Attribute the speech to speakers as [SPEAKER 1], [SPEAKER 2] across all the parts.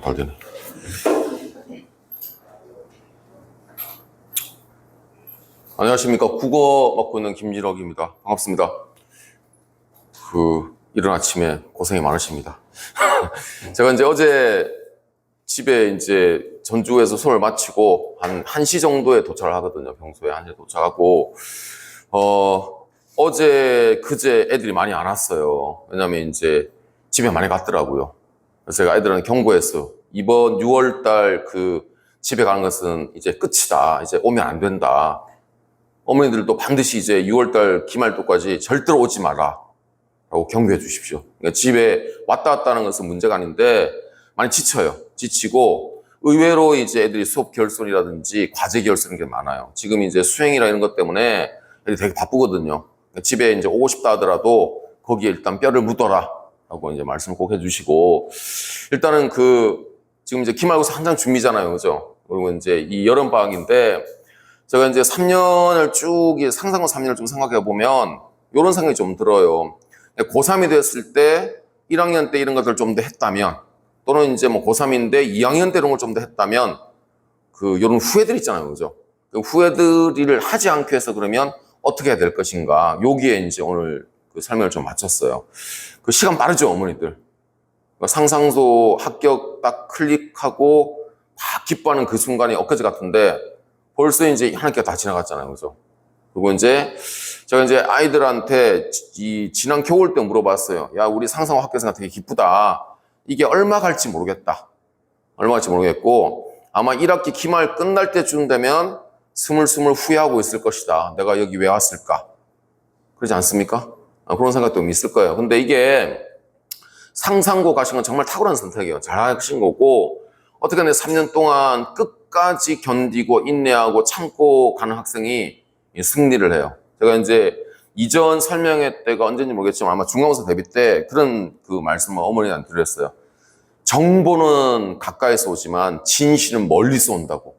[SPEAKER 1] 잘 되네. 안녕하십니까. 국어 맡고 있는 김진혁입니다. 반갑습니다. 이른 아침에 고생이 많으십니다. 제가 이제 어제 집에 이제 전주에서 수업을 마치고 한 1시 정도에 도착을 하거든요. 평소에 1시에 도착하고, 어제, 그제 애들이 많이 안 왔어요. 왜냐면 이제 집에 많이 갔더라고요. 그래서 제가 애들한테 경고했어요. 이번 6월달 집에 가는 것은 이제 끝이다. 이제 오면 안 된다. 어머니들도 반드시 이제 6월달 기말도까지 절대로 오지 마라 라고 경고해 주십시오. 그러니까 집에 왔다 갔다 하는 것은 문제가 아닌데 많이 지쳐요. 지치고 의외로 이제 애들이 수업 결손이라든지 과제 결손이 게 많아요. 지금 이제 수행이나 이런 것 때문에 애들이 되게 바쁘거든요. 그러니까 집에 이제 오고 싶다 하더라도 거기에 일단 뼈를 묻어라 라고 이제 말씀을 꼭 해주시고, 일단은 지금 이제 기말고사 한창 준비잖아요. 그죠? 그리고 이제 이 여름방학인데 제가 이제 3년을 쭉, 상상고 3년을 좀 생각해 보면 이런 생각이 좀 들어요. 고3이 됐을 때 1학년 때 이런 것들 좀 더 했다면, 또는 이제 뭐 고3인데 2학년 때 이런 걸 좀 더 했다면, 이런 후회들 있잖아요. 그죠? 그 후회들을 하지 않기 위해서 그러면 어떻게 해야 될 것인가. 여기에 이제 오늘 설명을 좀 마쳤어요. 시간 빠르죠, 어머니들. 상상소 합격 딱 클릭하고 막 기뻐하는 그 순간이 엊그제 같은데 벌써 이제 한 학기가 다 지나갔잖아요. 그죠? 그리고 이제 제가 이제 아이들한테 지난 겨울 때 물어봤어요. 야, 우리 상상호 학교생활 되게 기쁘다. 이게 얼마 갈지 모르겠다. 얼마 갈지 모르겠고 아마 1학기 기말 끝날 때쯤 되면 스물스물 후회하고 있을 것이다. 내가 여기 왜 왔을까? 그러지 않습니까? 그런 생각도 있을 거예요. 근데 이게 상상고 가신 건 정말 탁월한 선택이에요. 잘 하신 거고, 어떻게 하면 3년 동안 끝까지 견디고 인내하고 참고 가는 학생이 승리를 해요. 제가 이제 이전 설명회 때가 언제인지 모르겠지만 아마 중간고사 대비 때 그런 말씀을 어머니한테 드렸어요. 정보는 가까이서 오지만 진실은 멀리서 온다고.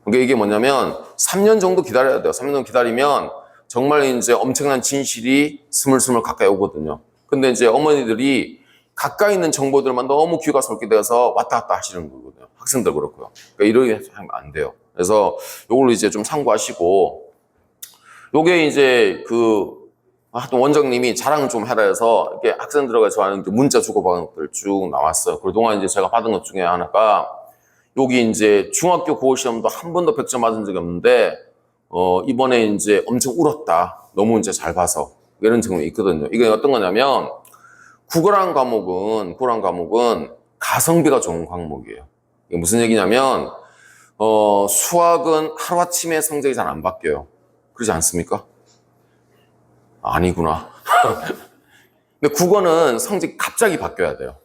[SPEAKER 1] 그러니까 이게 뭐냐면 3년 정도 기다려야 돼요. 3년 정도 기다리면 정말 이제 엄청난 진실이 스물스물 가까이 오거든요. 근데 이제 어머니들이 가까이 있는 정보들만 너무 귀가 솔깃 돼서 왔다 갔다 하시는 거거든요. 학생들 그렇고요. 그러니까 이렇게 하면 안 돼요. 그래서 요걸로 이제 좀 참고하시고, 요게 이제 하여튼 원장님이 자랑 좀 해라 해서 이렇게 학생들과 저하는 문자 주고받은 것들 쭉 나왔어요. 그동안 이제 제가 받은 것 중에 하나가 여기 이제 중학교 고시 시험도 한 번도 100점 맞은 적이 없는데 이번에 이제 엄청 울었다. 너무 이제 잘 봐서. 이런 증언이 있거든요. 이게 어떤 거냐면, 국어란 과목은 가성비가 좋은 과목이에요. 이게 무슨 얘기냐면, 수학은 하루아침에 성적이 잘 안 바뀌어요. 그러지 않습니까? 아니구나. 근데 국어는 성적이 갑자기 바뀌어야 돼요.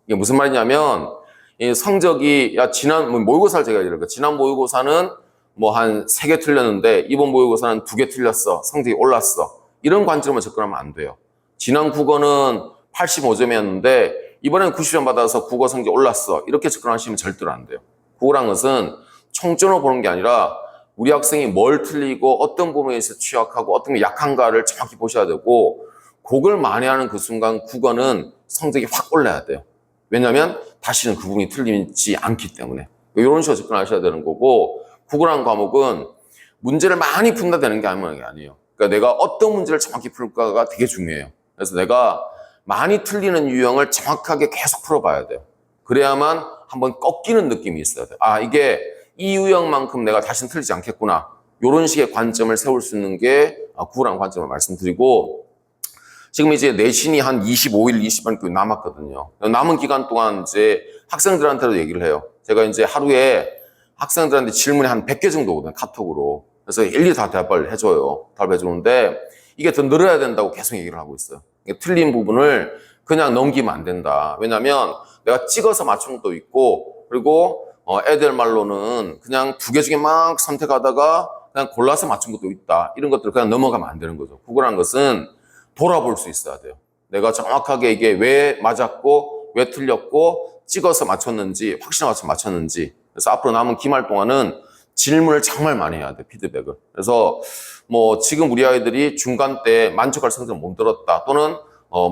[SPEAKER 1] 이게 무슨 말이냐면, 이 성적이, 지난 모의고사를 제가 이럴까. 지난 모의고사는 뭐 한 3개 틀렸는데, 이번 모의고사는 2개 틀렸어. 성적이 올랐어. 이런 관점으로 접근하면 안 돼요. 지난 국어는 85점이었는데 이번에는 90점 받아서 국어 성적이 올랐어. 이렇게 접근하시면 절대로 안 돼요. 국어란 것은 총점으로 보는 게 아니라 우리 학생이 뭘 틀리고 어떤 부분에서 취약하고 어떤 게 약한가를 정확히 보셔야 되고, 그걸 만회하는 그 순간 국어는 성적이 확 올라야 돼요. 왜냐하면 다시는 그 부분이 틀리지 않기 때문에. 이런 식으로 접근하셔야 되는 거고, 국어란 과목은 문제를 많이 푼다 되는 게 아니에요. 그러니까 내가 어떤 문제를 정확히 풀까가 되게 중요해요. 그래서 내가 많이 틀리는 유형을 정확하게 계속 풀어봐야 돼요. 그래야만 한번 꺾이는 느낌이 있어야 돼요. 이게 이 유형만큼 내가 다시는 틀리지 않겠구나. 이런 식의 관점을 세울 수 있는 게 국어라는 관점을 말씀드리고, 지금 이제 내신이 한 25일, 20일 남았거든요. 남은 기간 동안 이제 학생들한테도 얘기를 해요. 제가 이제 하루에 학생들한테 질문이 한 100개 정도 오거든요. 카톡으로. 그래서 일일이 다 대답을 해줘요. 답을 해주는데 이게 더 늘어야 된다고 계속 얘기를 하고 있어요. 틀린 부분을 그냥 넘기면 안 된다. 왜냐면 내가 찍어서 맞춘 것도 있고, 그리고 애들 말로는 그냥 2개 중에 막 선택하다가 그냥 골라서 맞춘 것도 있다. 이런 것들을 그냥 넘어가면 안 되는 거죠. 국어라는 것은 돌아볼 수 있어야 돼요. 내가 정확하게 이게 왜 맞았고 왜 틀렸고 찍어서 맞췄는지 확실히 맞췄는지. 그래서 앞으로 남은 기말 동안은 질문을 정말 많이 해야 돼, 피드백을. 그래서 뭐 지금 우리 아이들이 중간 때 만족할 성적을 못 들었다, 또는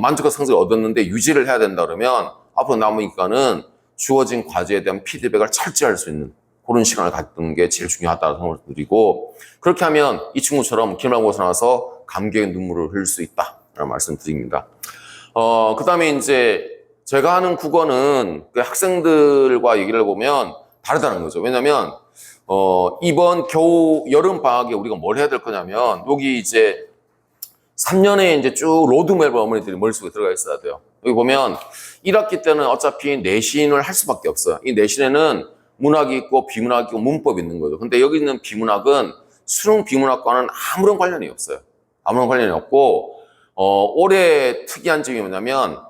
[SPEAKER 1] 만족한 성적을 얻었는데 유지를 해야 된다 그러면 앞으로 남으니까는 주어진 과제에 대한 피드백을 철저히 할 수 있는 그런 시간을 갖는 게 제일 중요하다고 생각을 드리고, 그렇게 하면 이 친구처럼 기말고사 나서 감격의 눈물을 흘릴 수 있다라는 말씀 드립니다. 그 다음에 이제 제가 하는 국어는 그 학생들과 얘기를 해보면 다르다는 거죠. 왜냐면 이번 겨우 여름 방학에 우리가 뭘 해야 될 거냐면, 여기 이제 3년에 이제 쭉 로드맵을 어머니들이 머릿속에 들어가 있어야 돼요. 여기 보면 1학기 때는 어차피 내신을 할 수밖에 없어요. 이 내신에는 문학이 있고 비문학이 있고 문법이 있는 거죠. 근데 여기 있는 비문학은 수능 비문학과는 아무런 관련이 없어요. 아무런 관련이 없고, 올해 특이한 점이 뭐냐면,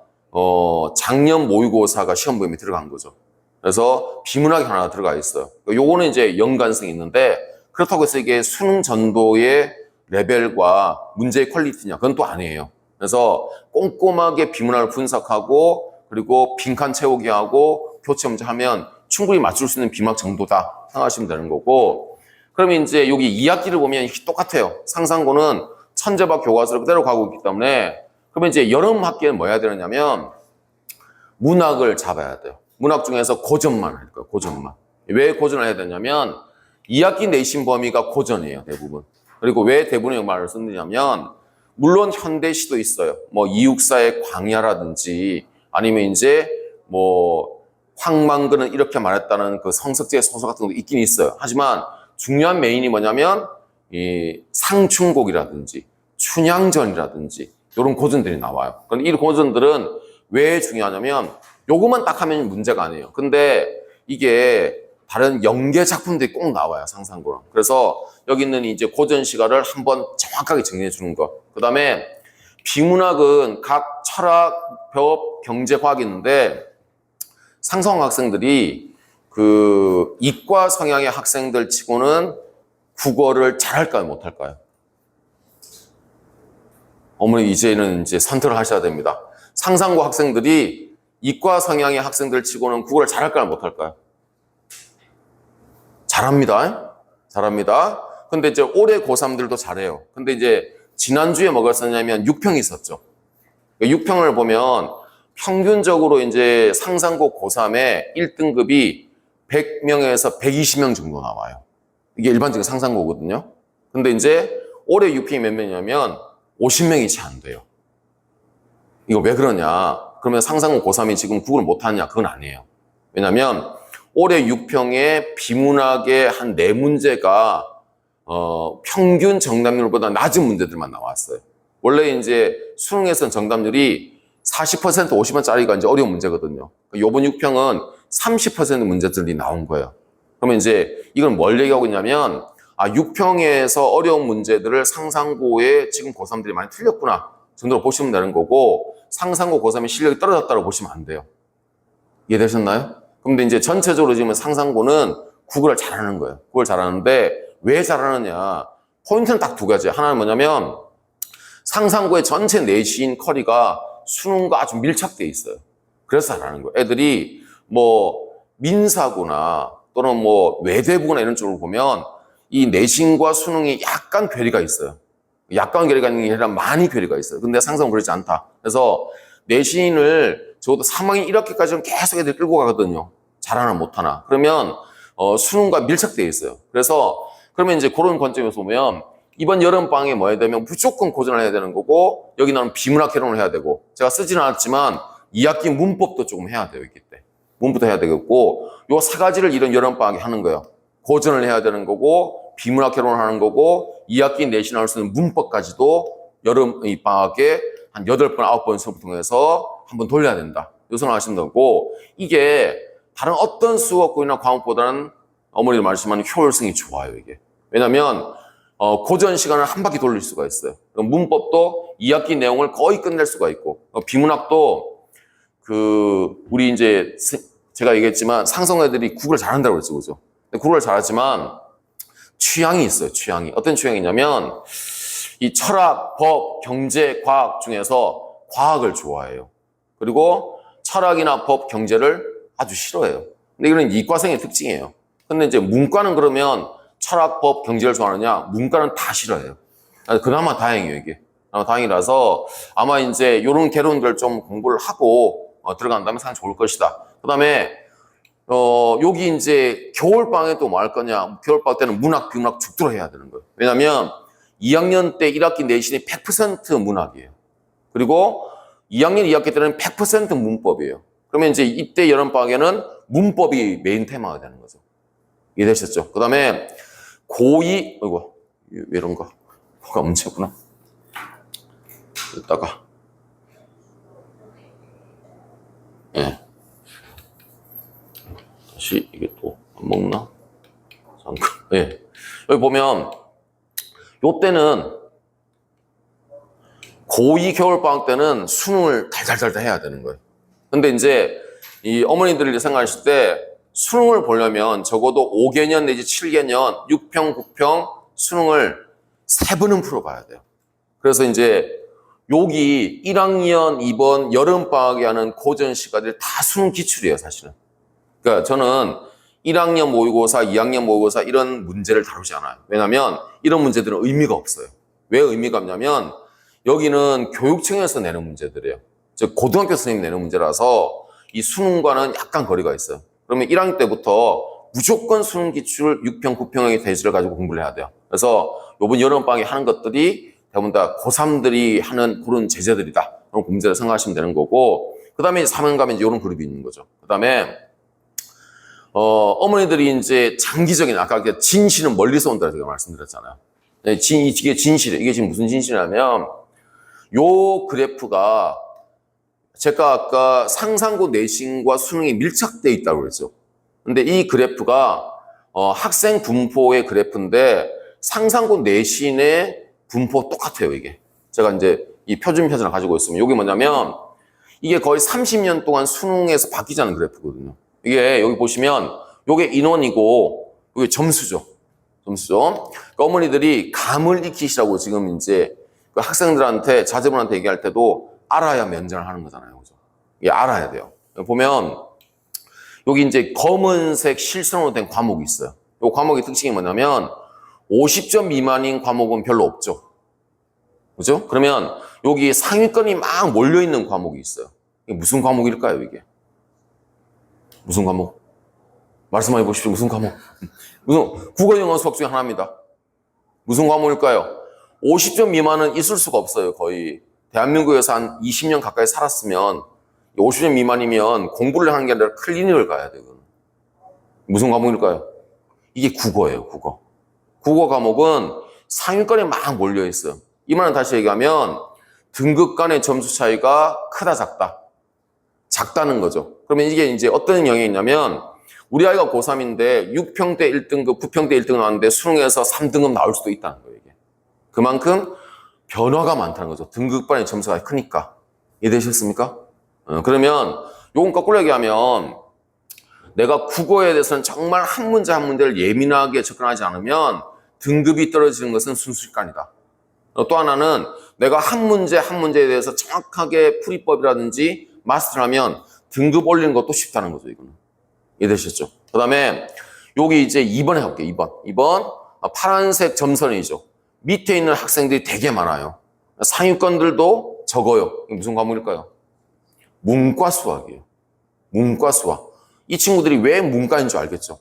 [SPEAKER 1] 작년 모의고사가 시험 범위에 들어간 거죠. 그래서 비문학이 하나 들어가 있어요. 요거는 이제 연관성이 있는데, 그렇다고 해서 이게 수능 전도의 레벨과 문제의 퀄리티냐, 그건 또 아니에요. 그래서 꼼꼼하게 비문학을 분석하고, 그리고 빈칸 채우기 하고, 교체 문제 하면 충분히 맞출 수 있는 비문학 정도다 생각하시면 되는 거고, 그러면 이제 여기 2학기를 보면 똑같아요. 상상고는 천재밥 교과서를 그대로 가고 있기 때문에, 그러면 이제 여름 학기에는 뭐 해야 되느냐면, 문학을 잡아야 돼요. 문학 중에서 고전만 할 거예요. 고전만. 왜 고전을 해야 되냐면 2학기 내신 범위가 고전이에요. 대부분. 그리고 왜 대부분의 말을 쓰느냐면, 물론 현대시도 있어요. 뭐 이육사의 광야라든지 아니면 이제 뭐 황망근은 이렇게 말했다는 그 성석재의 소설 같은 것도 있긴 있어요. 하지만 중요한 메인이 뭐냐면 이 상춘곡이라든지 춘향전이라든지 이런 고전들이 나와요. 그런데 이 고전들은 왜 중요하냐면 요것만 딱 하면 문제가 아니에요. 근데 이게 다른 연계 작품들이 꼭 나와요, 상상고는. 그래서 여기 있는 이제 고전 시가를 한번 정확하게 정리해 주는 것. 그 다음에 비문학은 각 철학, 법, 경제, 과학이 있는데, 상상고 학생들이 그 이과 성향의 학생들 치고는 국어를 잘할까요, 못할까요? 어머니 이제는 이제 선택을 하셔야 됩니다. 상상고 학생들이 이과 성향의 학생들 치고는 국어를 잘할까요, 못할까요? 잘합니다. 잘합니다. 근데 이제 올해 고3들도 잘해요. 근데 이제 지난주에 뭐가 있었냐면 6평이 있었죠. 6평을 보면 평균적으로 이제 상상고 고3의 1등급이 100명에서 120명 정도 나와요. 이게 일반적인 상상고거든요. 근데 이제 올해 6평이 몇 명이냐면 50명이 채 안 돼요. 이거 왜 그러냐? 그러면 상상고 고3이 지금 국어를 못하느냐? 그건 아니에요. 왜냐면 올해 6평의 비문학의 한 4문제가 평균 정답률보다 낮은 문제들만 나왔어요. 원래 이제 수능에서는 정답률이 40%, 50%짜리가 이제 어려운 문제거든요. 요번 6평은 30% 문제들이 나온 거예요. 그러면 이제 이건 뭘 얘기하고 있냐면, 6평에서 어려운 문제들을 상상고에 지금 고3들이 많이 틀렸구나 정도로 보시면 되는 거고, 상상고 고3의 실력이 떨어졌다고 보시면 안 돼요. 이해되셨나요? 근데 이제 전체적으로 지금 상상고는 국어를 잘하는 거예요. 국어를 잘하는데 왜 잘하느냐? 포인트는 딱 두 가지. 하나는 뭐냐면 상상고의 전체 내신 커리가 수능과 아주 밀착되어 있어요. 그래서 잘하는 거예요. 애들이 뭐 민사고나 또는 뭐 외대부나 이런 쪽으로 보면 이 내신과 수능이 약간 괴리가 있어요. 약간 괴리가 있는 게 아니라 많이 괴리가 있어요. 근데 상상은 그렇지 않다. 그래서 내신을 적어도 3학년 1학기까지는 계속 애들 끌고 가거든요. 잘하나 못하나. 그러면 수능과 밀착되어 있어요. 그래서 그러면 이제 그런 관점에서 보면 이번 여름방학에 뭐 해야 되면 무조건 고전을 해야 되는 거고, 여기 나는 비문학 개론을 해야 되고, 제가 쓰지는 않았지만 2학기 문법도 조금 해야 돼요. 이때 문법도 해야 되겠고, 요 세 가지를 이런 여름방학에 하는 거예요. 고전을 해야 되는 거고, 비문학 개론을 하는 거고, 2학기 내신 할 수 있는 문법까지도 여름 이 방학에 한 8번, 9번 수업을 통해서 한번 돌려야 된다. 요 생각을 하시면 되고, 이게 다른 어떤 수업이나 과목보다는 어머니들 말씀하는 효율성이 좋아요, 이게. 왜냐면, 고전 시간을 한 바퀴 돌릴 수가 있어요. 문법도 2학기 내용을 거의 끝낼 수가 있고, 비문학도 우리 이제, 제가 얘기했지만 상성 애들이 국어를 잘한다고 그랬죠, 그죠? 국어를 잘하지만 취향이 있어요, 취향이. 어떤 취향이냐면, 이 철학, 법, 경제, 과학 중에서 과학을 좋아해요. 그리고 철학이나 법, 경제를 아주 싫어해요. 근데 이건 이과생의 특징이에요. 근데 이제 문과는 그러면 철학, 법, 경제를 좋아하느냐? 문과는 다 싫어해요. 그나마 다행이에요, 이게. 다행이라서 아마 이제 이런 개론들 좀 공부를 하고 들어간다면 상당히 좋을 것이다. 그 다음에 여기 이제 겨울방에 또 뭐 할 거냐. 겨울방 때는 문학, 비문학 죽도록 해야 되는 거예요. 왜냐면 2학년 때 1학기 내신이 100% 문학이에요. 그리고 2학년 2학기 때는 100% 문법이에요. 그러면 이제 이때 여름방학에는 문법이 메인 테마가 되는 거죠. 이해되셨죠? 그 다음에 고2, 아이고, 왜 이런가? 뭐가 문제구나. 이따가. 예. 다시, 이게 또 안 먹나? 잠깐. 예. 여기 보면, 요 때는 고2 겨울방학 때는 수능을 달달달 해야 되는 거예요. 근데 이제 이 어머니들이 생각하실 때 수능을 보려면 적어도 5개년 내지 7개년, 6평, 9평 수능을 3번은 풀어봐야 돼요. 그래서 이제 여기 1학년, 2번 여름방학에 하는 고전 시간들 다 수능 기출이에요, 사실은. 그러니까 저는 1학년 모의고사, 2학년 모의고사 이런 문제를 다루지 않아요. 왜냐하면 이런 문제들은 의미가 없어요. 왜 의미가 없냐면 여기는 교육청에서 내는 문제들이에요. 즉 고등학교 선생님이 내는 문제라서 이 수능과는 약간 거리가 있어요. 그러면 1학년 때부터 무조건 수능 기출 6평, 9평의 대지를 가지고 공부를 해야 돼요. 그래서 이번 여름방학에 하는 것들이 대부분 다 고3들이 하는 그런 제재들이다. 그런 문제를 생각하시면 되는 거고, 그 다음에 3학년 가면 이제 이런 그룹이 있는 거죠. 그 다음에 어머니들이 이제 장기적인, 아까 진실은 멀리서 온다고 제가 말씀드렸잖아요. 이게 진실이에요. 이게 지금 무슨 진실이냐면, 요 그래프가 제가 아까 상상고 내신과 수능이 밀착되어 있다고 그랬죠. 근데 이 그래프가 학생 분포의 그래프인데 상상고 내신의 분포 똑같아요, 이게. 제가 이제 이 표준편을 가지고 있으면 이게 뭐냐면 이게 거의 30년 동안 수능에서 바뀌지 않은 그래프거든요. 이게 여기 보시면 이게 인원이고 이게 점수죠. 점수죠. 그러니까 어머니들이 감을 익히시라고 지금 이제 그 학생들한테, 자제분한테 얘기할 때도 알아야 면전을 하는 거잖아요. 그죠? 이게 알아야 돼요. 보면 여기 이제 검은색 실선으로 된 과목이 있어요. 이 과목의 특징이 뭐냐면 50점 미만인 과목은 별로 없죠. 그죠? 그러면 여기 상위권이 막 몰려있는 과목이 있어요. 이게 무슨 과목일까요, 이게? 무슨 과목? 말씀해 보십시오. 무슨 과목? 무슨 국어, 영어, 수학 중에 하나입니다. 무슨 과목일까요? 50점 미만은 있을 수가 없어요, 거의. 대한민국에서 한 20년 가까이 살았으면 50점 미만이면 공부를 하는 게 아니라 클리닉을 가야 돼요. 무슨 과목일까요? 이게 국어예요, 국어. 국어 과목은 상위권에 막 몰려 있어요. 이 말은 다시 얘기하면 등급 간의 점수 차이가 크다, 작다. 작다는 거죠. 그러면 이게 이제 어떤 영향이 있냐면 우리 아이가 고3인데 6평대 1등급, 9평대 1등급 나왔는데 수능에서 3등급 나올 수도 있다는 거예요, 이게. 그만큼 변화가 많다는 거죠. 등급 간의 점수가 크니까. 이해되셨습니까? 그러면 요건 거꾸로 얘기하면 내가 국어에 대해서는 정말 한 문제 한 문제를 예민하게 접근하지 않으면 등급이 떨어지는 것은 순식간이다. 또 하나는 내가 한 문제 한 문제에 대해서 정확하게 풀이법이라든지 마스터하면 등급 올리는 것도 쉽다는 거죠, 이거는. 이해되셨죠? 그 다음에 여기 이제 2번 해볼게요, 2번. 2번 파란색 점선이죠. 밑에 있는 학생들이 되게 많아요. 상위권들도 적어요. 이게 무슨 과목일까요? 문과 수학이에요. 문과 수학. 이 친구들이 왜 문과인 줄 알겠죠?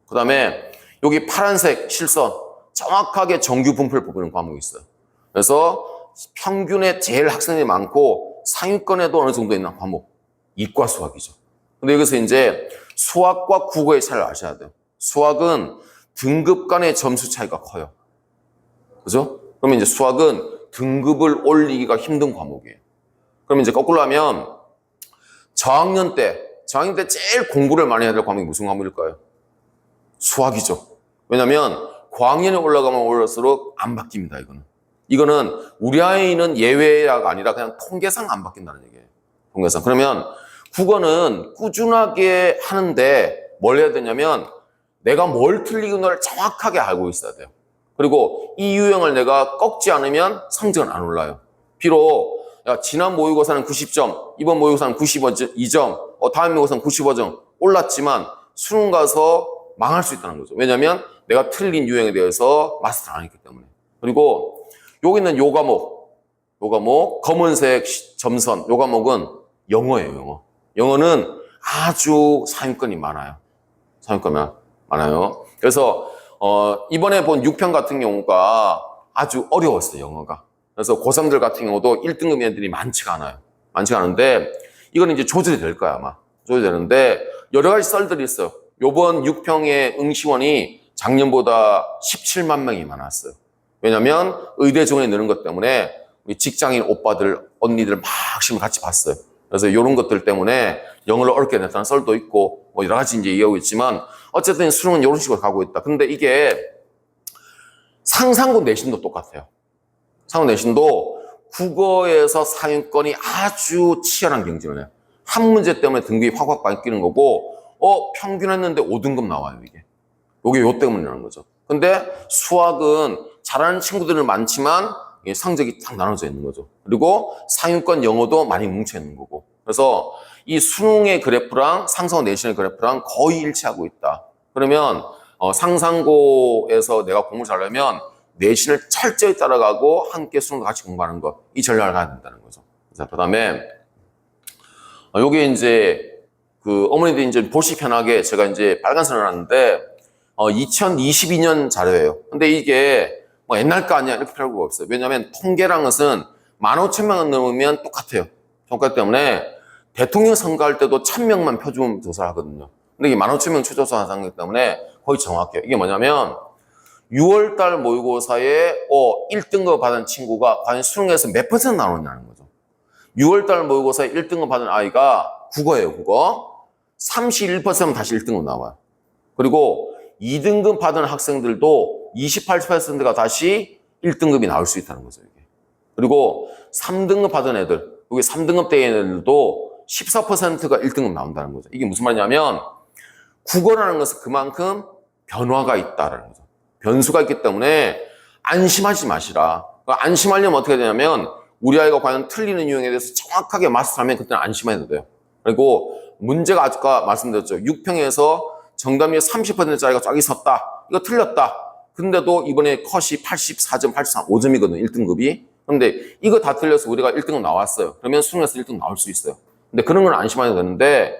[SPEAKER 1] 그 다음에 여기 파란색 실선 정확하게 정규 분포를 보는 과목이 있어요. 그래서 평균에 제일 학생들이 많고 상위권에도 어느 정도 있는 과목, 이과 수학이죠. 근데 여기서 이제 수학과 국어의 차이를 아셔야 돼요. 수학은 등급 간의 점수 차이가 커요. 그죠? 그러면 이제 수학은 등급을 올리기가 힘든 과목이에요. 그러면 이제 거꾸로 하면 저학년 때 제일 공부를 많이 해야 될 과목이 무슨 과목일까요? 수학이죠. 왜냐면 고학년에 올라가면 올라갈수록 안 바뀝니다, 이거는. 이거는 우리 아이는 예외가 아니라 그냥 통계상 안 바뀐다는 얘기예요. 통계상. 그러면 국어는 꾸준하게 하는데 뭘 해야 되냐면 내가 뭘 틀리는지를 정확하게 알고 있어야 돼요. 그리고 이 유형을 내가 꺾지 않으면 성적은 안 올라요. 비록 지난 모의고사는 90점, 이번 모의고사는 92점, 다음 모의고사는 95점 올랐지만 수능 가서 망할 수 있다는 거죠. 왜냐하면 내가 틀린 유형에 대해서 마스터 안 했기 때문에. 그리고 여기 있는 요 과목, 요 과목 검은색 점선 요 과목은 영어예요. 영어. 영어는 아주 상위권이 많아요. 상위권이 많아요. 그래서 이번에 본 6편 같은 경우가 아주 어려웠어요. 영어가. 그래서 고3들 같은 경우도 1등급 애들이 많지가 않아요. 많지가 않은데 이거는 이제 조절이 될 거야 아마. 조절이 되는데 여러 가지 썰들이 있어요. 요번 6평의 응시원이 작년보다 17만 명이 많았어요. 왜냐면 의대 지원이 느는 것 때문에 우리 직장인 오빠들, 언니들 막 시험 같이 봤어요. 그래서 이런 것들 때문에 영어를 어렵게 냈다는 썰도 있고 뭐 여러 가지 이제 얘기하고 있지만 어쨌든 수능은 이런 식으로 가고 있다. 근데 이게 상상고 내신도 똑같아요. 상상고 내신도 국어에서 상위권이 아주 치열한 경쟁을 해요. 한 문제 때문에 등급이 확확 바뀌는 거고 평균했는데 5등급 나와요 이게. 요게 요 때문이라는 거죠. 근데 수학은 잘하는 친구들은 많지만 성적이 딱 나눠져 있는 거죠. 그리고 상위권 영어도 많이 뭉쳐 있는 거고. 그래서 이 수능의 그래프랑 상상고 내신의 그래프랑 거의 일치하고 있다. 그러면 상상고에서 내가 공부를 잘하려면 내신을 철저히 따라가고 함께 수능도 같이 공부하는 것. 이 전략을 가야 된다는 거죠. 자, 그다음에 요게 이제 그 어머니들이 이제 보시 편하게 제가 이제 빨간선을 놨는데 2022년 자료예요. 근데 이게 뭐 옛날 거 아니야 이렇게 필요가 없어요. 왜냐하면 통계란 것은 15,000명 넘으면 똑같아요. 똑같기 때문에 대통령 선거할 때도 1,000명만 표준 조사를 하거든요. 근데 이게 15,000명 초조사 하기 때문에 거의 정확해요. 이게 뭐냐면 6월달 모의고사에 1등급 받은 친구가 과연 수능에서 몇 퍼센트 나오느냐는 거죠. 6월달 모의고사에 1등급 받은 아이가 국어예요. 국어. 31%면 다시 1등급 나와요. 그리고 2등급 받은 학생들도 28%가 다시 1등급이 나올 수 있다는 거죠. 이게. 그리고 3등급 받은 애들, 여기 3등급 대인 애들도 14%가 1등급 나온다는 거죠. 이게 무슨 말이냐면 국어라는 것은 그만큼 변화가 있다는 거죠. 변수가 있기 때문에 안심하지 마시라. 안심하려면 어떻게 되냐면 우리 아이가 과연 틀리는 유형에 대해서 정확하게 마스터하면 그때는 안심해도 돼요. 그리고 문제가 아까 말씀드렸죠. 6평에서 정답률 30%짜리가 쫙 있었다. 이거 틀렸다. 근데도 이번에 컷이 84점, 84.5점이거든요. 1등급이. 근데 이거 다 틀려서 우리가 1등급 나왔어요. 그러면 수능에서 1등 나올 수 있어요. 근데 그런 건 안심해도 되는데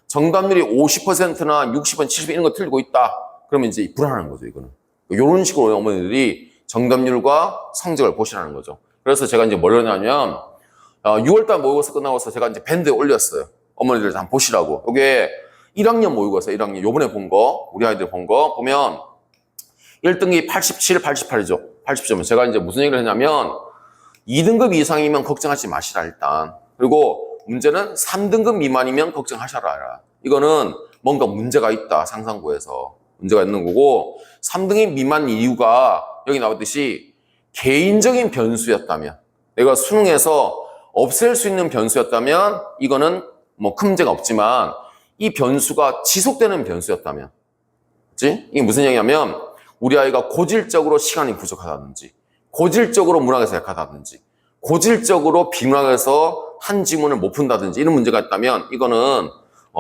[SPEAKER 1] 정답률이 50%나 60%, 70% 이런 거 틀리고 있다. 그러면 이제 불안한 거죠, 이거는. 이런 식으로 어머니들이 정답률과 성적을 보시라는 거죠. 그래서 제가 이제 뭘 하냐면 6월달 모의고사 끝나고서 제가 이제 밴드에 올렸어요. 어머니들 한번 보시라고. 이게 1학년 모의고사 1학년 요번에 본 거, 우리 아이들 본 거 보면 1등급이 87, 88이죠. 80점은 제가 이제 무슨 얘기를 했냐면 2등급 이상이면 걱정하지 마시라 일단. 그리고 문제는 3등급 미만이면 걱정하셔라. 이거는 뭔가 문제가 있다. 상상고에서. 문제가 있는 거고 3등급 미만 이유가 여기 나왔듯이 개인적인 변수였다면 내가 수능에서 없앨 수 있는 변수였다면 이거는 뭐 큰 문제가 없지만 이 변수가 지속되는 변수였다면 그치? 이게 무슨 얘기냐면 우리 아이가 고질적으로 시간이 부족하다든지 고질적으로 문학에서 약하다든지 고질적으로 비문학에서 한 지문을 못 푼다든지 이런 문제가 있다면 이거는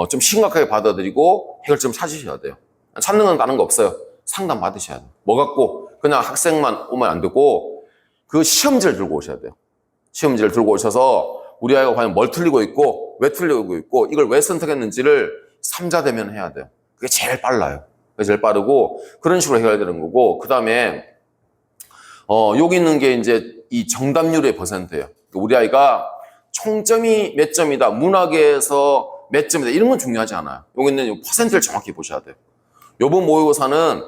[SPEAKER 1] 좀 심각하게 받아들이고 해결점을 찾으셔야 돼요. 찾는 건 다른 거 없어요. 상담 받으셔야 돼요. 뭐 갖고 그냥 학생만 오면 안 되고 그 시험지를 들고 오셔야 돼요. 시험지를 들고 오셔서 우리 아이가 과연 뭘 틀리고 있고 왜 틀리고 있고 이걸 왜 선택했는지를 3자 대면해야 돼요. 그게 제일 빨라요. 그게 제일 빠르고 그런 식으로 해결되는 거고 그 다음에 여기 있는 게 이제 이 정답률의 퍼센트예요. 우리 아이가 총점이 몇 점이다, 문학에서 몇 점이다 이런 건 중요하지 않아요. 여기 있는 퍼센트를 정확히 보셔야 돼요. 이번 모의고사는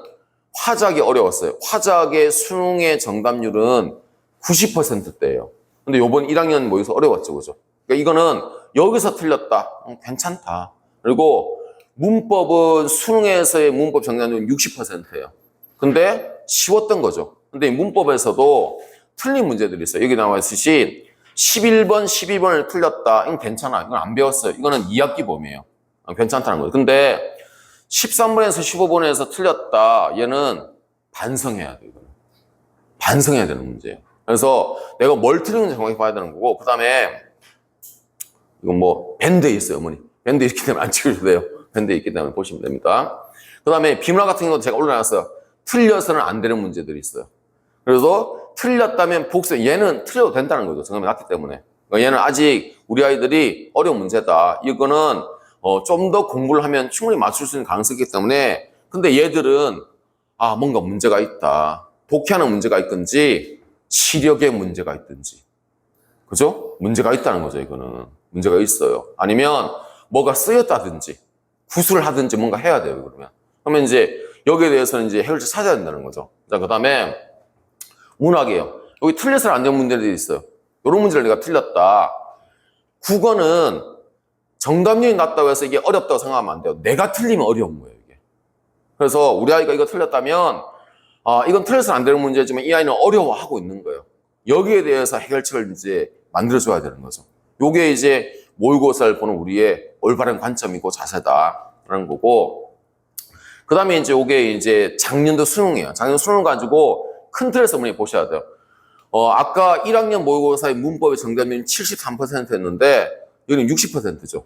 [SPEAKER 1] 화작이 어려웠어요. 화작의 수능의 정답률은 90%대예요. 근데 이번 1학년 모의고사 어려웠죠, 그죠? 그러니까 이거는 여기서 틀렸다, 괜찮다. 그리고 문법은 수능에서의 문법 정답률은 60%예요. 근데 쉬웠던 거죠. 근데 문법에서도 틀린 문제들이 있어요. 여기 나와 있듯이 11번, 12번을 틀렸다. 이건 괜찮아. 이건 안 배웠어요. 이거는 2학기 범위예요. 괜찮다는 거예요. 근데 13번에서 15번에서 틀렸다. 얘는 반성해야 돼요. 반성해야 되는 문제예요. 그래서 내가 뭘 틀렸는지 정확히 봐야 되는 거고 그 다음에 이건 뭐 밴드에 있어요. 어머니. 밴드에 있기 때문에 안 찍으셔도 돼요. 밴드에 있기 때문에 보시면 됩니다. 그 다음에 비문학 같은 경우도 제가 올려놨어요. 틀려서는 안 되는 문제들이 있어요. 그래서 틀렸다면 복수, 얘는 틀려도 된다는 거죠. 정답이 낮기 때문에. 그러니까 얘는 아직 우리 아이들이 어려운 문제다. 이거는 좀 더 공부를 하면 충분히 맞출 수 있는 가능성이 있기 때문에. 근데 얘들은 뭔가 문제가 있다. 독해하는 문제가 있든지 시력에 문제가 있든지. 그죠? 문제가 있다는 거죠, 이거는. 문제가 있어요. 아니면 뭐가 쓰였다든지 구술을 하든지 뭔가 해야 돼요, 그러면. 그러면 이제 여기에 대해서는 이제 해결책 찾아야 된다는 거죠. 자, 그 다음에 문학이에요. 여기 틀려서는 안 되는 문제들이 있어요. 이런 문제를 내가 틀렸다. 국어는 정답률이 낮다고 해서 이게 어렵다고 생각하면 안 돼요. 내가 틀리면 어려운 거예요, 이게. 그래서 우리 아이가 이거 틀렸다면 이건 틀려서는 안 되는 문제지만 이 아이는 어려워하고 있는 거예요. 여기에 대해서 해결책을 이제 만들어줘야 되는 거죠. 요게 이제 모의고사를 보는 우리의 올바른 관점이고 자세다라는 거고, 그 다음에 이제 요게 이제 작년도 수능이에요. 작년 수능 가지고 큰 틀에서 문제 보셔야 돼요. 아까 1학년 모의고사의 문법의 정답률이 73%였는데 여기는 60%죠.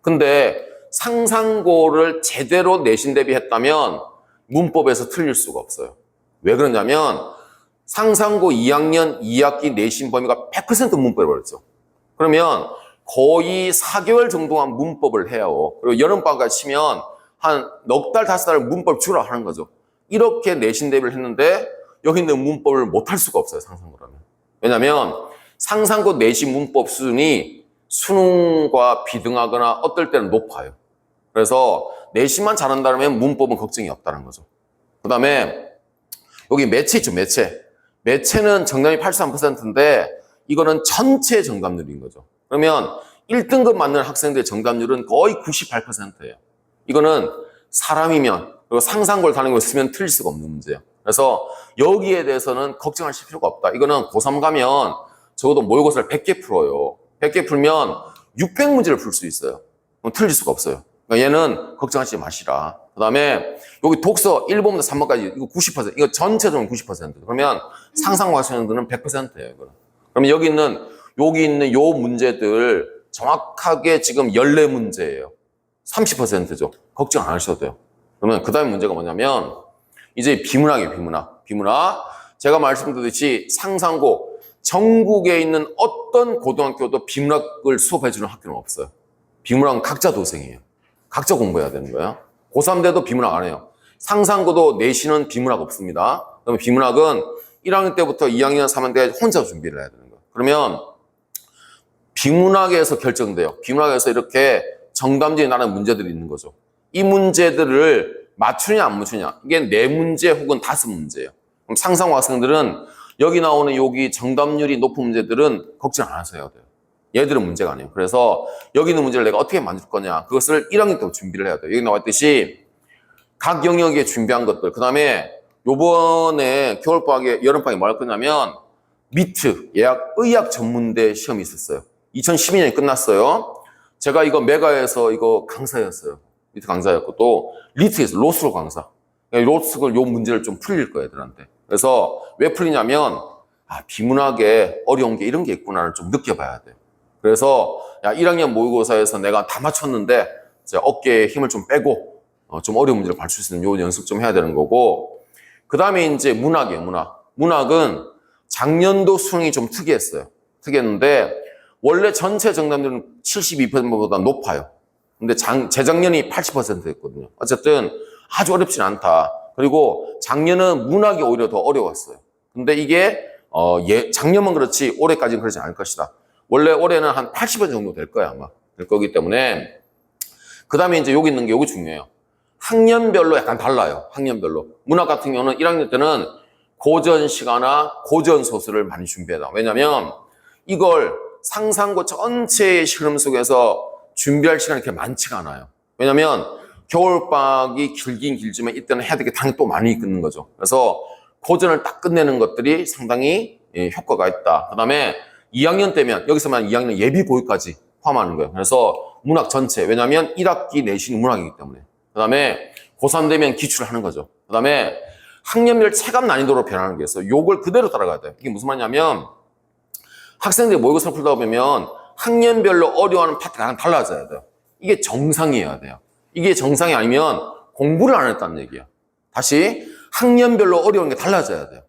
[SPEAKER 1] 근데 상상고를 제대로 내신 대비했다면 문법에서 틀릴 수가 없어요. 왜 그러냐면 상상고 2학년 2학기 내신 범위가 100% 문법이었죠. 그러면 거의 4개월 정도만 문법을 해요. 그리고 여름방학까지 치면 한 넉 달, 5달을 문법을 주라 하는 거죠. 이렇게 내신 대비를 했는데 여기 있는 문법을 못할 수가 없어요, 상상고라면. 왜냐면 상상고 내신 문법 수준이 수능과 비등하거나 어떨 때는 높아요. 그래서 내신만 잘한다면 문법은 걱정이 없다는 거죠. 그 다음에 여기 매체 있죠, 매체. 매체는 정답이 83%인데 이거는 전체 정답률인 거죠. 그러면 1등급 맞는 학생들의 정답률은 거의 98%예요. 이거는 사람이면 그리고 상상고를 다니고 있으면 틀릴 수가 없는 문제예요. 그래서 여기에 대해서는 걱정하실 필요가 없다. 이거는 고3 가면 적어도 모의고사를 100개 풀어요. 100개 풀면 600문제를 풀 수 있어요. 그럼 틀릴 수가 없어요. 그러니까 얘는 걱정하지 마시라. 그 다음에 여기 독서 1번부터 3번까지 이거 90%, 이거 전체적으로 90%. 그러면 상상고 학생들은 100%예요. 이거는. 그러면 여기 있는 요 문제들 정확하게 지금 14문제예요. 30%죠. 걱정 안 하셔도 돼요. 그러면 그 다음에 문제가 뭐냐면 이제 비문학이에요, 비문학. 비문학. 제가 말씀드렸듯이 상상고 전국에 있는 어떤 고등학교도 비문학을 수업해주는 학교는 없어요. 비문학은 각자 도생이에요. 각자 공부해야 되는 거예요. 고3 때도 비문학 안 해요. 상상고도 내신은 비문학 없습니다. 그러면 비문학은 1학년 때부터 2학년, 3학년 때 혼자 준비를 해야 되는 거예요. 그러면 비문학에서 결정돼요. 비문학에서 이렇게 정답률이 나는 문제들이 있는 거죠. 이 문제들을 맞추냐 안 맞추냐, 이게 4문제 혹은 5문제예요. 그럼 상상고 학생들은 여기 나오는 여기 정답률이 높은 문제들은 걱정 안 하셔야 돼요. 얘들은 문제가 아니에요. 그래서 여기 있는 문제를 내가 어떻게 만들 거냐, 그것을 1학년 때부터 준비를 해야 돼요. 여기 나와 있듯이 각 영역에 준비한 것들, 그 다음에 요번에 겨울방학에 여름방학에 뭐 할 거냐면 미트, 의학 전문대 시험이 있었어요. 2012년에 끝났어요. 제가 이거 메가에서 이거 강사였어요. 미트 강사였고, 또 리트에서 로스로 강사. 로스를 요 문제를 좀 풀릴 거예요, 애들한테. 그래서 왜 풀리냐면 비문학에 어려운 게 이런 게 있구나를 좀 느껴봐야 돼요. 그래서 1학년 모의고사에서 내가 다 맞췄는데 어깨에 힘을 좀 빼고 좀 어려운 문제를 맞출 수 있는 요 연습 좀 해야 되는 거고, 그 다음에 이제 문학이에요, 문학. 문학은 작년도 수능이 좀 특이했어요. 특이했는데 원래 전체 정답률은 72%보다 높아요. 근데 재작년이 80%였거든요. 어쨌든 아주 어렵진 않다. 그리고 작년은 문학이 오히려 더 어려웠어요. 근데 이게 작년만 그렇지 올해까지는 그러지 않을 것이다. 원래 올해는 한 80% 정도 될 거야, 아마. 될 거기 때문에. 그 다음에 이제 여기 있는 게 여기 중요해요. 학년별로 약간 달라요. 학년별로. 문학 같은 경우는 1학년 때는 고전 시가나 고전 소설을 많이 준비해라. 왜냐면 이걸 상상고 전체의 흐름 속에서 준비할 시간이 그렇게 많지가 않아요. 왜냐면 겨울방학이 길긴 길지만 이때는 해야 될 게 당연히 또 많이 있는 거죠. 그래서 고전을 딱 끝내는 것들이 상당히 효과가 있다. 그 다음에 2학년 때면 여기서만 2학년 예비 고유까지 포함하는 거예요. 그래서 문학 전체, 왜냐면 1학기 내신 문학이기 때문에. 그 다음에 고3 되면 기출을 하는 거죠. 그 다음에 학년별 체감 난이도로 변하는 게 있어요. 요걸 그대로 따라가야 돼요. 이게 무슨 말이냐면 학생들이 모의고사를 풀다 보면 학년별로 어려워하는 파트가 하나 달라져야 돼요. 이게 정상이어야 돼요. 이게 정상이 아니면 공부를 안 했다는 얘기예요. 다시 학년별로 어려운 게 달라져야 돼요.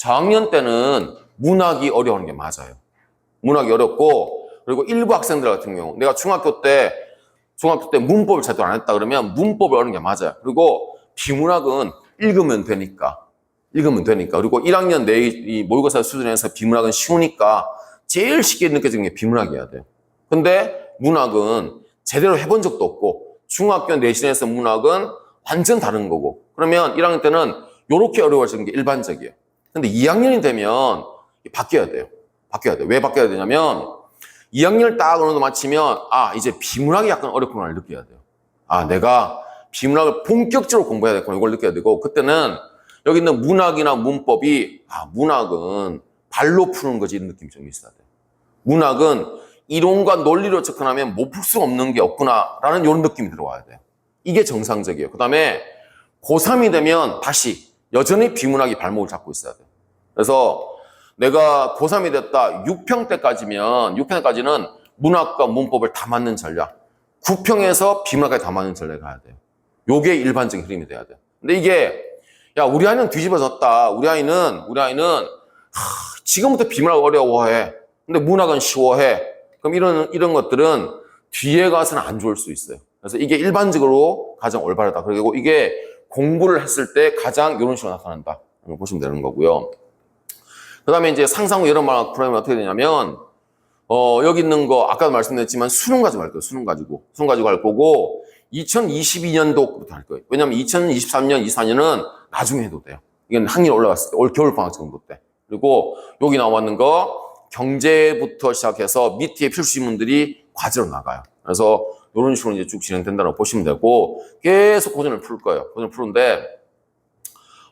[SPEAKER 1] 저학년 때는 문학이 어려운 게 맞아요. 문학이 어렵고, 그리고 일부 학생들 같은 경우, 내가 중학교 때 문법을 제대로 안 했다 그러면 문법을 어려운 게 맞아요. 그리고 비문학은 읽으면 되니까. 그리고 1학년 내 이 모의고사 수준에서 비문학은 쉬우니까 제일 쉽게 느껴지는 게 비문학이어야 돼요. 근데 문학은 제대로 해본 적도 없고, 중학교 내신에서 문학은 완전 다른 거고, 그러면 1학년 때는 이렇게 어려워지는 게 일반적이에요. 근데 2학년이 되면 바뀌어야 돼요. 왜 바뀌어야 되냐면 2학년을 딱 어느 정도 마치면 이제 비문학이 약간 어렵구나를 느껴야 돼요. 내가 비문학을 본격적으로 공부해야 되구나 이걸 느껴야 되고, 그때는 여기 있는 문학이나 문법이 문학은 발로 푸는 거지 이런 느낌이 좀 있어야 돼요. 문학은 이론과 논리로 접근하면 못 풀 수 없는 게 없구나라는 이런 느낌이 들어와야 돼요. 이게 정상적이에요. 그 다음에 고3이 되면 다시 여전히 비문학이 발목을 잡고 있어야 돼요. 그래서 내가 고3이 됐다. 6평 때까지는 문학과 문법을 다 맞는 전략. 9평에서 비문학까지 다 맞는 전략을 가야 돼요. 요게 일반적인 흐름이 돼야 돼요. 근데 이게 우리 아이는 뒤집어졌다. 우리 아이는 지금부터 비문학 어려워해. 근데 문학은 쉬워해. 그럼 이런 것들은 뒤에 가서는 안 좋을 수 있어요. 그래서 이게 일반적으로 가장 올바르다. 그리고 이게 공부를 했을 때 가장 이런 식으로 나타난다. 보시면 되는 거고요. 그 다음에 이제 상상후 여름방학 프로그램이 어떻게 되냐면, 여기 있는 거, 아까도 말씀드렸지만 수능 가지고 할 거예요. 수능 가지고 할 거고, 2022년도부터 할 거예요. 왜냐면 2023년, 24년은 나중에 해도 돼요. 이건 학년 올라갔을 때, 올 겨울방학 정도 때. 그리고 여기 나왔는 거, 경제부터 시작해서 밑에 필수지문들이 과제로 나가요. 그래서 이런 식으로 이제 쭉 진행된다고 보시면 되고, 계속 고전을 풀 거예요. 고전을 푸는데,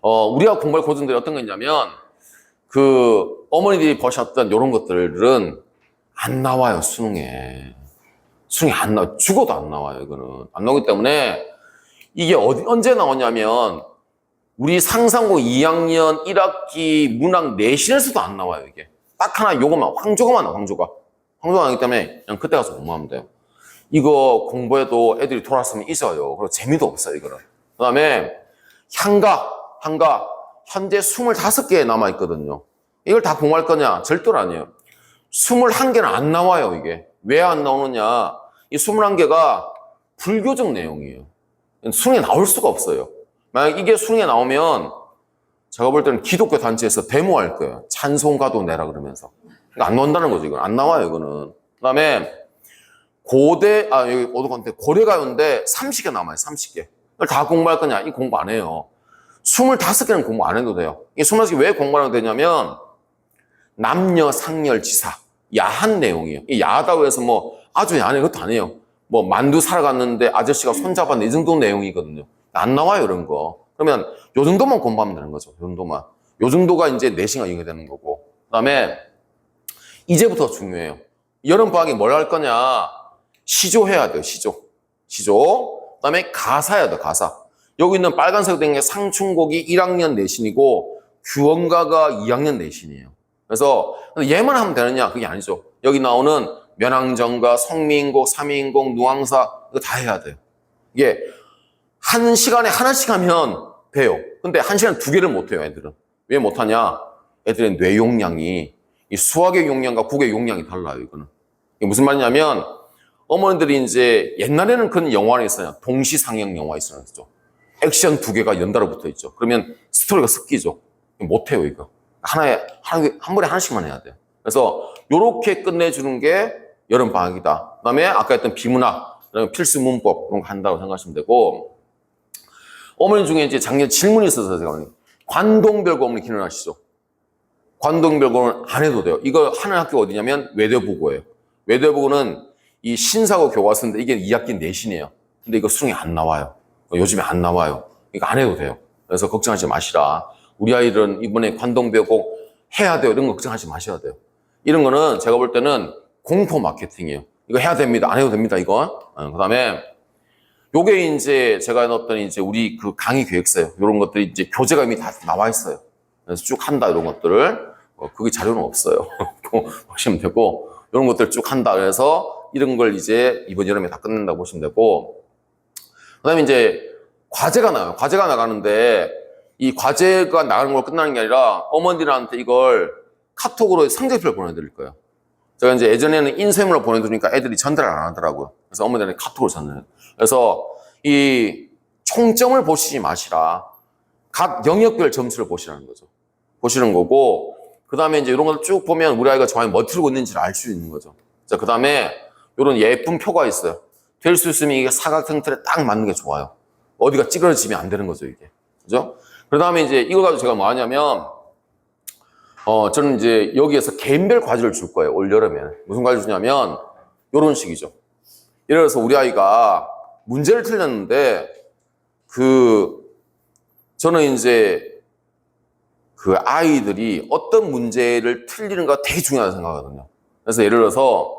[SPEAKER 1] 우리가 공부할 고전들이 어떤 거 있냐면, 어머니들이 보셨던 이런 것들은 안 나와요, 수능에. 수능이 안 나와요. 죽어도 안 나와요, 이거는. 안 나오기 때문에 이게 언제 나오냐면, 우리 상상고 2학년 1학기 문학 내신에서도 안 나와요, 이게. 딱 하나 요거만, 황조가만 나와, 황조가 나오기 때문에 그냥 그때 가서 공부하면 돼요. 이거 공부해도 애들이 돌아왔으면 잊어요. 그리고 재미도 없어요, 이거는. 그 다음에 향가. 현재 25개 남아있거든요. 이걸 다 공부할 거냐? 절대로 아니에요. 21개는 안 나와요, 이게. 왜 안 나오느냐? 이 21개가 불교적 내용이에요. 수능에 나올 수가 없어요. 만약 이게 수능에 나오면 제가 볼 때는 기독교 단체에서 데모할 거예요. 찬송가도 내라 그러면서. 그러니까 안 나온다는 거죠, 이건. 안 나와요, 이거는. 그 다음에 여기 오도건데 고려가요인데 30개 남아요, 30개. 이걸 다 공부할 거냐? 이 공부 안 해요. 25개는 공부 안 해도 돼요. 이 25개 왜 공부 안 해도 되냐면, 남녀, 상렬, 지사. 야한 내용이에요. 이 야하다고 해서 아주 야한 것도 아니에요. 만두 사러 갔는데 아저씨가 손잡았는데 이 정도 내용이거든요. 안 나와요, 이런 거. 그러면 요 정도만 공부하면 되는 거죠. 요 정도만. 요 정도가 이제 내신과 연계되는 거고. 그 다음에 이제부터 중요해요. 여름방학에 뭘 할 거냐? 시조해야 돼요, 시조. 그 다음에 가사해야 돼요, 가사. 여기 있는 빨간색으로 된 게 상충곡이 1학년 내신이고 규원가가 2학년 내신이에요. 그래서 얘만 하면 되느냐? 그게 아니죠. 여기 나오는 면항정가, 성미인곡, 삼인곡, 누앙사 이거 다 해야 돼요. 이게 한 시간에 하나씩 하면 돼요. 근데 한 시간에 2개를 못 해요, 애들은. 왜 못하냐? 애들의 뇌 용량이 이 수학의 용량과 국의 용량이 달라요, 이거는. 이게 무슨 말이냐면 어머니들이 이제 옛날에는 그런 영화가 있어요. 동시상영 영화 있었죠. 액션 2개가 연달아 붙어 있죠. 그러면 스토리가 섞이죠. 못해요, 이거. 한 번에 하나씩만 해야 돼요. 그래서 요렇게 끝내주는 게 여름방학이다. 그 다음에 아까 했던 비문학, 필수 문법, 이런 거 한다고 생각하시면 되고, 어머니 중에 이제 작년 질문이 있어서 제가 관동별고 어머니 기억나시죠? 관동별고는 안 해도 돼요. 이거 하는 학교가 어디냐면 외대부고예요. 외대부고는 이 신사고 교과서인데 이게 2학기 내신이에요. 근데 이거 수능에 안 나와요. 요즘에 안 나와요. 이거 안 해도 돼요. 그래서 걱정하지 마시라. 우리 아이들은 이번에 관동별고 해야 돼요. 이런 거 걱정하지 마셔야 돼요. 이런 거는 제가 볼 때는 공포 마케팅이에요. 이거 해야 됩니다. 안 해도 됩니다, 이거. 그 다음에 요게 이제 제가 넣었던 이제 우리 그 강의 계획서예요. 이런 것들이 이제 교재가 이미 다 나와 있어요. 그래서 쭉 한다, 이런 것들을. 그게 자료는 없어요. 보시면 되고, 이런 것들 쭉 한다. 그래서 이런 걸 이제 이번 여름에 다 끝낸다고 보시면 되고, 그 다음에 이제 과제가 나와요. 과제가 나가는데, 이 과제가 나가는 걸 끝나는 게 아니라 어머니들한테 이걸 카톡으로 성적표를 보내드릴 거예요. 제가 이제 예전에는 인쇄물로 보내드리니까 애들이 전달을 안 하더라고요. 그래서 어머니들한테 카톡으로 전달해요. 그래서 이 총점을 보시지 마시라. 각 영역별 점수를 보시라는 거죠. 보시는 거고, 그 다음에 이제 이런 걸 쭉 보면 우리 아이가 정말 뭐 틀고 있는지를 알 수 있는 거죠. 자, 그 다음에 이런 예쁜 표가 있어요. 될 수 있으면 이게 사각형 틀에 딱 맞는 게 좋아요. 어디가 찌그러지면 안 되는 거죠, 이게. 그죠? 그 다음에 이제 이거 가지고 제가 뭐 하냐면, 저는 이제 여기에서 개인별 과제를 줄 거예요, 올 여름에. 무슨 과제를 주냐면, 이런 식이죠. 예를 들어서 우리 아이가 문제를 틀렸는데, 저는 이제 그 아이들이 어떤 문제를 틀리는가 되게 중요하다고 생각하거든요. 그래서 예를 들어서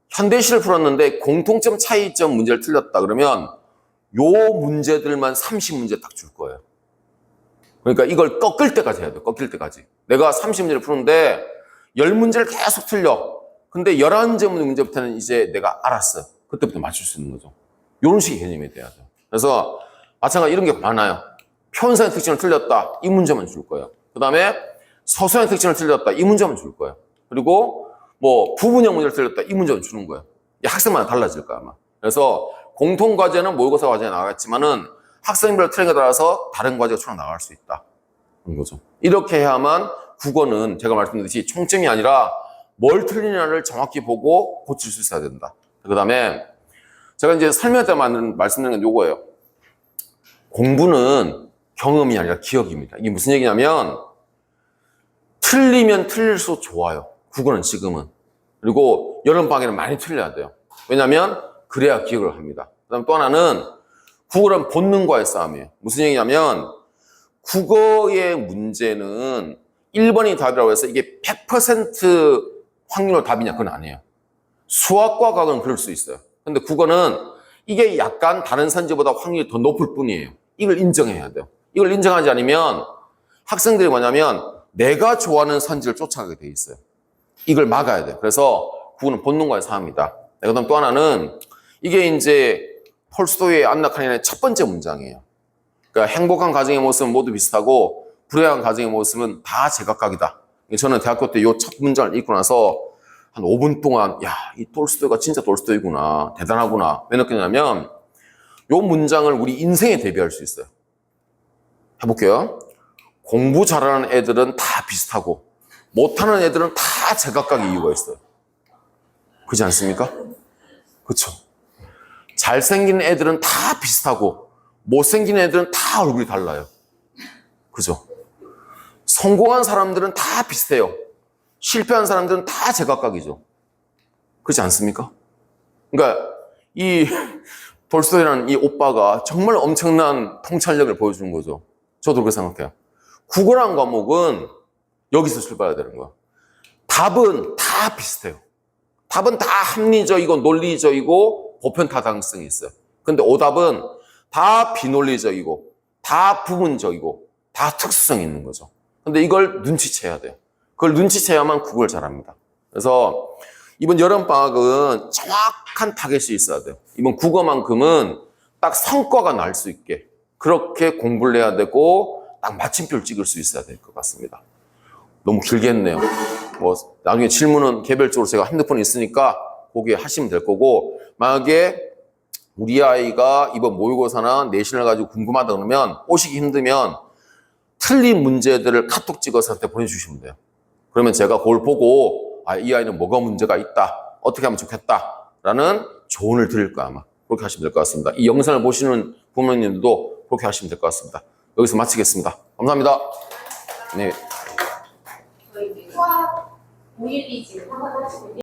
[SPEAKER 1] 현대시를 풀었는데 공통점 차이점 문제를 틀렸다 그러면 요 문제들만 30문제 딱 줄 거예요. 그러니까 이걸 꺾을 때까지 해야 돼요. 꺾일 때까지. 내가 30문제를 푸는데 10문제를 계속 틀려. 근데 11째 문제부터는 이제 내가 알았어요. 그때부터 맞출 수 있는 거죠. 이런 식의 개념이 돼야 돼요. 그래서 마찬가지로 이런 게 많아요. 편사의 특징을 틀렸다. 이 문제만 줄 거예요. 그 다음에 서술의 특징을 틀렸다. 이 문제만 줄 거예요. 그리고 뭐 부분형 문제를 틀렸다. 이 문제만 주는 거예요. 학생마다 달라질 거야 아마. 그래서 공통과제는 모의고사 과제에 나가겠지만은 학생별 트랙에 따라서 다른 과제가 추락 나갈 수 있다. 그런 거죠. 이렇게 해야만 국어는 제가 말씀드렸듯이 총점이 아니라 뭘 틀리냐를 정확히 보고 고칠 수 있어야 된다. 그 다음에 제가 이제 설명할 때 말씀드리는 건 요거예요. 공부는 경험이 아니라 기억입니다. 이게 무슨 얘기냐면 틀리면 틀릴수록 좋아요. 국어는 지금은. 그리고 여름방학에는 많이 틀려야 돼요. 왜냐하면 그래야 기억을 합니다. 그 다음 또 하나는 국어는 본능과의 싸움이에요. 무슨 얘기냐면 국어의 문제는 1번이 답이라고 해서 이게 100% 확률로 답이냐? 그건 아니에요. 수학과 과학은 그럴 수 있어요. 근데 국어는 이게 약간 다른 산지보다 확률이 더 높을 뿐이에요. 이걸 인정해야 돼요. 이걸 인정하지 않으면 학생들이 뭐냐면 내가 좋아하는 산지를 쫓아가게 돼 있어요. 이걸 막아야 돼요. 그래서 국어는 본능과의 싸움이다. 그다음 또 하나는 이게 이제 톨스토이의 안나 카레니나의 첫 번째 문장이에요. 그러니까 행복한 가정의 모습은 모두 비슷하고 불행한 가정의 모습은 다 제각각이다. 저는 대학교 때 이 첫 문장을 읽고 나서 한 5분 동안 야, 이 톨스토이가 진짜 톨스토이구나. 대단하구나. 왜 느꼈냐면 이 문장을 우리 인생에 대비할 수 있어요. 해볼게요. 공부 잘하는 애들은 다 비슷하고 못하는 애들은 다 제각각의 이유가 있어요. 그렇지 않습니까? 그렇죠. 잘생긴 애들은 다 비슷하고 못생긴 애들은 다 얼굴이 달라요. 그죠? 성공한 사람들은 다 비슷해요. 실패한 사람들은 다 제각각이죠. 그렇지 않습니까? 그러니까 이 돌스토이라는 이 오빠가 정말 엄청난 통찰력을 보여주는 거죠. 저도 그렇게 생각해요. 국어라는 과목은 여기서 출발해야 되는 거야. 답은 다 비슷해요. 답은 다 합리적이고 논리적이고 보편 타당성이 있어요. 근데 오답은 다 비논리적이고 다 부분적이고 다 특수성이 있는 거죠. 근데 이걸 눈치채야 돼요. 그걸 눈치채야만 국어를 잘합니다. 그래서 이번 여름방학은 정확한 타겟이 있어야 돼요. 이번 국어만큼은 딱 성과가 날 수 있게 그렇게 공부를 해야 되고 딱 마침표를 찍을 수 있어야 될 것 같습니다. 너무 길게 했네요. 뭐 나중에 질문은 개별적으로 제가 핸드폰이 있으니까 거기에 하시면 될 거고, 만약에 우리 아이가 이번 모의고사나 내신을 가지고 궁금하다 그러면 오시기 힘들면 틀린 문제들을 카톡 찍어서 한테 보내주시면 돼요. 그러면 제가 그걸 보고 아, 이 아이는 뭐가 문제가 있다, 어떻게 하면 좋겠다 라는 조언을 드릴 거야. 아마 그렇게 하시면 될 것 같습니다. 이 영상을 보시는 부모님들도 그렇게 하시면 될 것 같습니다. 여기서 마치겠습니다. 감사합니다. 네.
[SPEAKER 2] 저희 수학 512 지금 하고 하시고